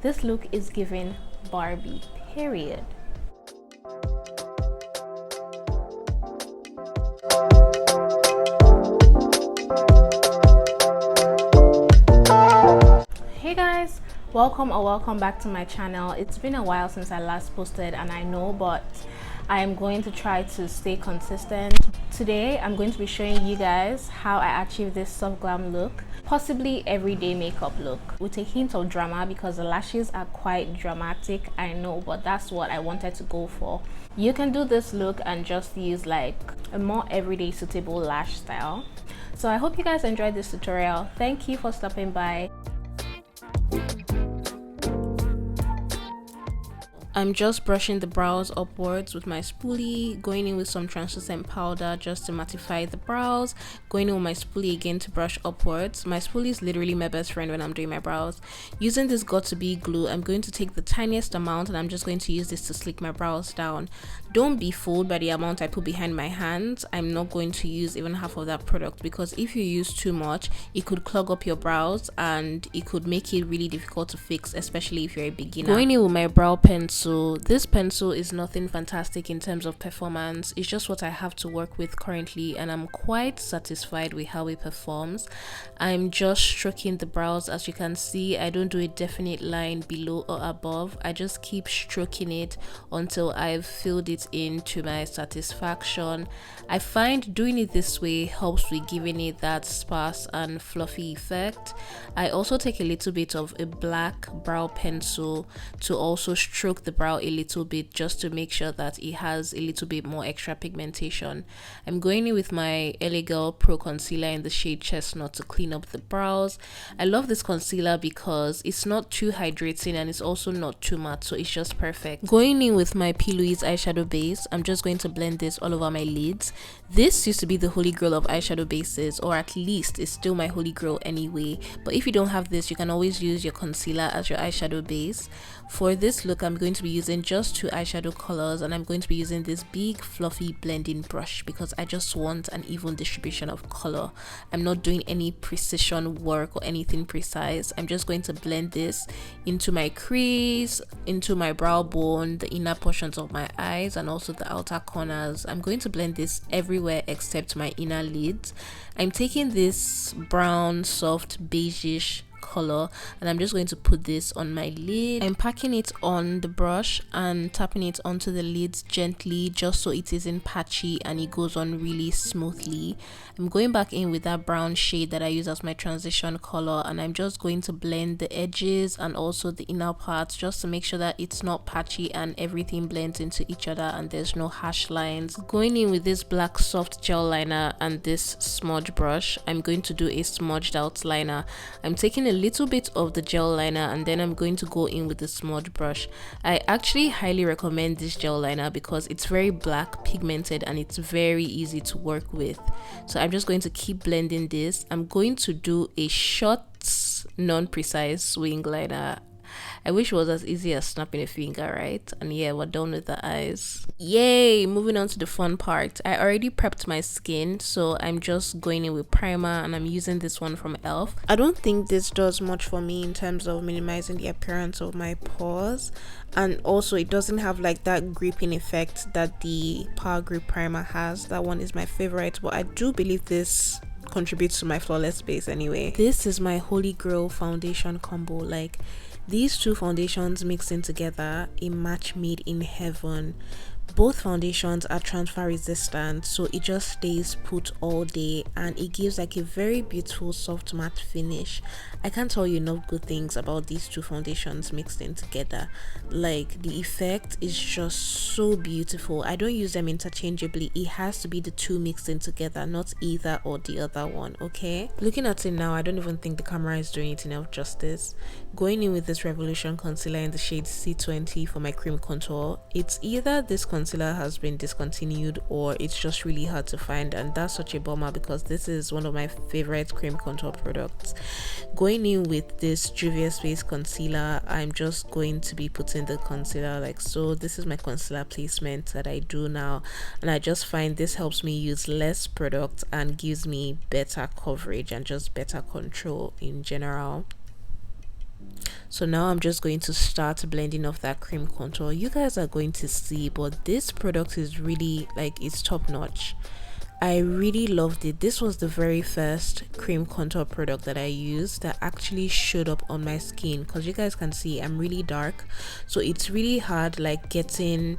This look is giving Barbie, period. Hey guys, welcome back to my channel. It's been a while since I last posted, and I know, but I am going to try to stay consistent. Today I'm going to be showing you guys how I achieve this soft glam look, possibly everyday makeup look with a hint of drama because the lashes are quite dramatic, I know, but that's what I wanted to go for. You can do this look and just use like a more everyday suitable lash style. So I hope you guys enjoyed this tutorial. Thank you for stopping by. I'm just brushing the brows upwards with my spoolie, going in with some translucent powder just to mattify the brows, going in with my spoolie again to brush upwards. My spoolie is literally my best friend when I'm doing my brows. Using this got2b glue, I'm going to take the tiniest amount and I'm just going to use this to slick my brows down. Don't be fooled by the amount I put behind my hands. I'm not going to use even half of that product because if you use too much, it could clog up your brows and it could make it really difficult to fix, especially if you're a beginner. Going in with my brow pencil. This pencil is nothing fantastic in terms of performance. It's just what I have to work with currently and I'm quite satisfied with how it performs. I'm just stroking the brows. As you can see, I don't do a definite line below or above. I just keep stroking it until I've filled it in to my satisfaction. I find doing it this way helps with giving it that sparse and fluffy effect. I also take a little bit of a black brow pencil to also stroke the brow a little bit just to make sure that it has a little bit more extra pigmentation. I'm going in with my LA Girl Pro Concealer in the shade Chestnut to clean up the brows. I love this concealer because it's not too hydrating and it's also not too matte, so it's just perfect. Going in with my Plouise eyeshadow base, I'm just going to blend this all over my lids. This used to be the holy grail of eyeshadow bases, or at least it's still my holy grail anyway, but if you don't have this, you can always use your concealer as your eyeshadow base. For this look, I'm going to be using just 2 eyeshadow colors and I'm going to be using this big fluffy blending brush because I just want an even distribution of color. I'm not doing any precision work or anything precise. I'm just going to blend this into my crease, into my brow bone, the inner portions of my eyes and also the outer corners. I'm going to blend this everywhere except my inner lids. I'm taking this brown soft beigeish color and I'm just going to put this on my lid. I'm packing it on the brush and tapping it onto the lids gently just so it isn't patchy and it goes on really smoothly. I'm going back in with that brown shade that I use as my transition color and I'm just going to blend the edges and also the inner parts just to make sure that it's not patchy and everything blends into each other and there's no harsh lines. Going in with this black soft gel liner and this smudge brush, I'm going to do a smudged out liner. I'm taking a little bit of the gel liner and then I'm going to go in with the smudge brush. I actually highly recommend this gel liner because it's very black pigmented and it's very easy to work with. So I'm just going to keep blending this. I'm going to do a short non-precise wing liner. I wish it was as easy as snapping a finger, right? And yeah, we're done with the eyes. Yay! Moving on to the fun part. I already prepped my skin, so I'm just going in with primer and I'm using this one from e.l.f. I don't think this does much for me in terms of minimizing the appearance of my pores, and also it doesn't have like that gripping effect that the Power Grip primer has. That one is my favorite, but I do believe this contributes to my flawless base anyway. This is my holy grail foundation combo. Like, these 2 foundations mixed in together, a match made in heaven. Both foundations are transfer resistant, so it just stays put all day and it gives like a very beautiful soft matte finish. I can't tell you enough good things about these 2 foundations mixed in together. Like, the effect is just so beautiful. I don't use them interchangeably. It has to be the 2 mixed in together, not either or the other one, okay? Looking at it now, I don't even think the camera is doing it enough justice. Going in with this Revolution concealer in the shade C20 for my cream contour. It's either this concealer has been discontinued or it's just really hard to find, and that's such a bummer because this is one of my favorite cream contour products. Going in with this Juvia Space concealer, I'm just going to be putting the concealer like so. This is my concealer placement that I do now, and I just find this helps me use less product and gives me better coverage and just better control in general. So now I'm just going to start blending off that cream contour. You guys are going to see, but this product is really like, it's top notch. I really loved it. This was the very first cream contour product that I used that actually showed up on my skin, because you guys can see I'm really dark, so it's really hard like getting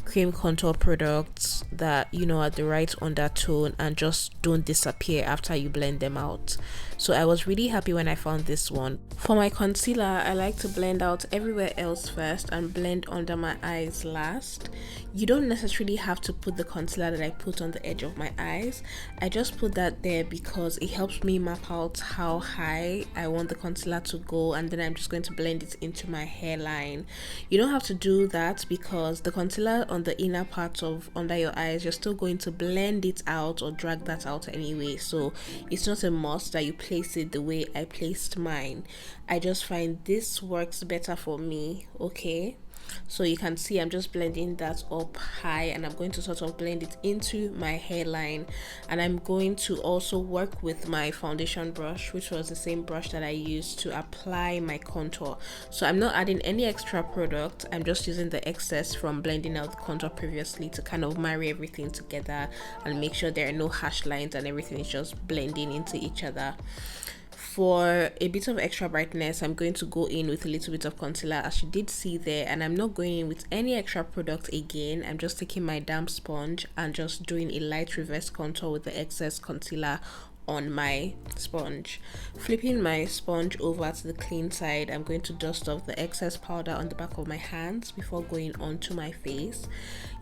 cream contour products that, you know, are the right undertone and just don't disappear after you blend them out. So I was really happy when I found this one. For my concealer, I like to blend out everywhere else first and blend under my eyes last. You don't necessarily have to put the concealer that I put on the edge of my eyes. I just put that there because it helps me map out how high I want the concealer to go, and then I'm just going to blend it into my hairline. You don't have to do that because the concealer on the inner part of under your eyes, you're still going to blend it out or drag that out anyway, so it's not a must that you place it the way I placed mine. I just find this works better for me. Okay, so you can see I'm just blending that up high, and I'm going to sort of blend it into my hairline, and I'm going to also work with my foundation brush, which was the same brush that I used to apply my contour. So I'm not adding any extra product, I'm just using the excess from blending out the contour previously to kind of marry everything together and make sure there are no harsh lines and everything is just blending into each other. For a bit of extra brightness, I'm going to go in with a little bit of concealer, as you did see there, and I'm not going in with any extra product again. I'm just taking my damp sponge and just doing a light reverse contour with the excess concealer on my sponge. Flipping my sponge over to the clean side, I'm going to dust off the excess powder on the back of my hands before going onto my face.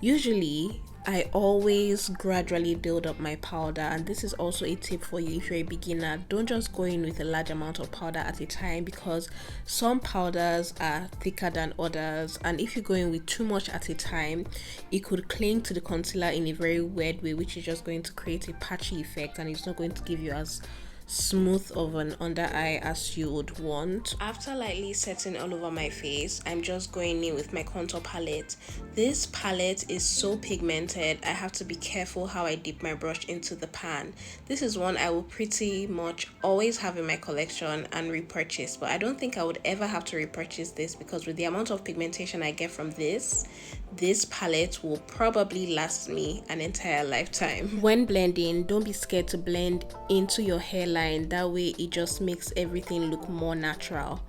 Usually I always gradually build up my powder, and this is also a tip for you if you're a beginner. Don't just go in with a large amount of powder at a time, because some powders are thicker than others, and if you go in with too much at a time, it could cling to the concealer in a very weird way, which is just going to create a patchy effect, and it's not going to give you as smooth of an under eye as you would want. After lightly setting all over my face, I'm just going in with my contour palette. This palette is so pigmented, I have to be careful how I dip my brush into the pan. This is one I will pretty much always have in my collection and repurchase, but I don't think I would ever have to repurchase this, because with the amount of pigmentation I get from this palette will probably last me an entire lifetime. When blending, don't be scared to blend into your hairline, that way it just makes everything look more natural.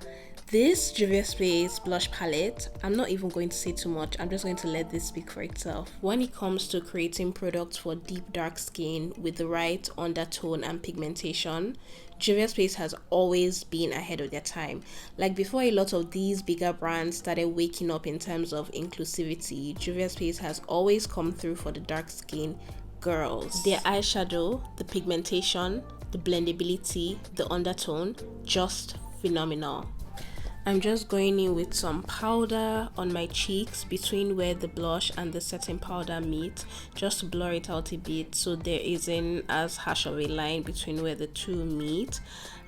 This Juvia Space blush palette, I'm not even going to say too much, I'm just going to let this speak for itself. When it comes to creating products for deep dark skin with the right undertone and pigmentation, Juvia Space has always been ahead of their time. Like before a lot of these bigger brands started waking up in terms of inclusivity, Juvia Space has always come through for the dark skin girls. Their eyeshadow, the pigmentation, the blendability, the undertone, just phenomenal. I'm just going in with some powder on my cheeks between where the blush and the setting powder meet, just to blur it out a bit so there isn't as harsh of a line between where the two meet.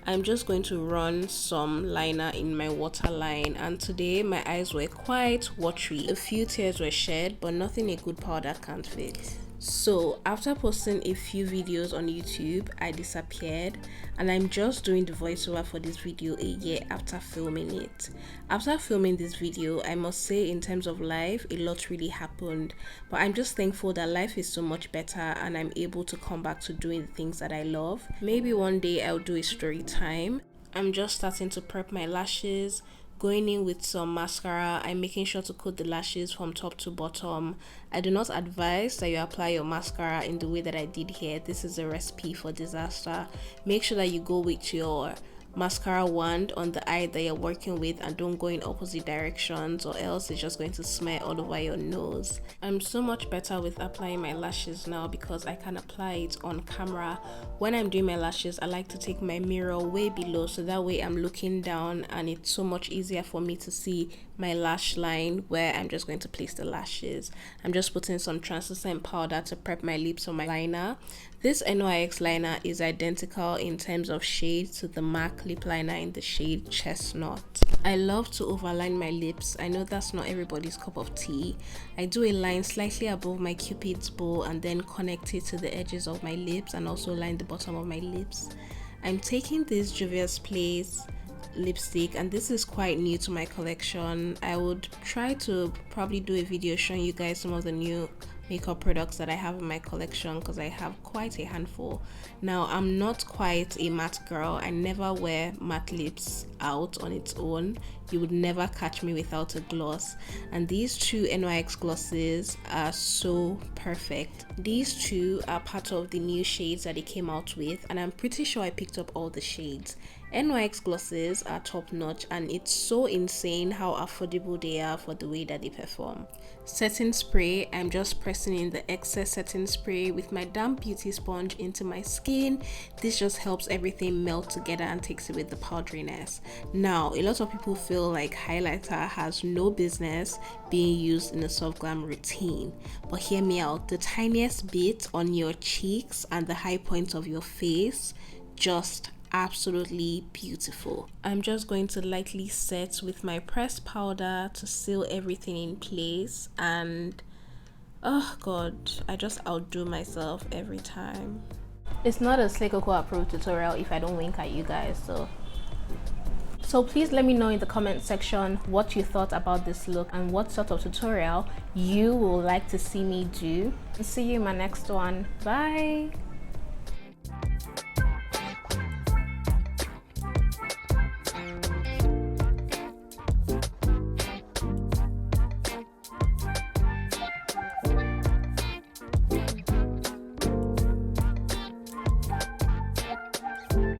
I'm just going to run some liner in my waterline, and today my eyes were quite watery. A few tears were shed, but nothing a good powder can't fix. So after posting a few videos on YouTube, I disappeared, and I'm just doing the voiceover for this video a year after filming it. After filming this video, I must say in terms of life, a lot really happened, but I'm just thankful that life is so much better and I'm able to come back to doing the things that I love. Maybe one day I'll do a story time. I'm just starting to prep my lashes, going in with some mascara. I'm making sure to coat the lashes from top to bottom. I do not advise that you apply your mascara in the way that I did here. This is a recipe for disaster. Make sure that you go with your mascara wand on the eye that you're working with and don't go in opposite directions, or else it's just going to smear all over your nose. I'm so much better with applying my lashes now because I can apply it on camera. When I'm doing my lashes, I like to take my mirror way below, so that way I'm looking down and it's so much easier for me to see my lash line where I'm just going to place the lashes. I'm just putting some translucent powder to prep my lips on my liner. This NYX liner is identical in terms of shade to the MAC lip liner in the shade Chestnut. I love to overline my lips. I know that's not everybody's cup of tea. I do a line slightly above my cupid's bow and then connect it to the edges of my lips and also line the bottom of my lips. I'm taking this Juvia's Place lipstick, and this is quite new to my collection. I would try to probably do a video showing you guys some of the new makeup products that I have in my collection, because I have quite a handful. Now, I'm not quite a matte girl. I never wear matte lips out on its own. You would never catch me without a gloss, and these two NYX glosses are so perfect. These two are part of the new shades that they came out with, and I'm pretty sure I picked up all the shades. NYX glosses are top notch, and it's so insane how affordable they are for the way that they perform. Setting spray, I'm just pressing in the excess setting spray with my damp beauty sponge into my skin. This just helps everything melt together and takes away the powderiness. Now, a lot of people feel like highlighter has no business being used in a soft glam routine, but hear me out. The tiniest bit on your cheeks and the high points of your face, just absolutely beautiful. I'm just going to lightly set with my pressed powder to seal everything in place, and oh god, I just outdo myself every time. It's not a Slay Cocoa approved tutorial if I don't wink at you guys, so please let me know in the comment section what you thought about this look and what sort of tutorial you would like to see me do. See you in my next one. Bye.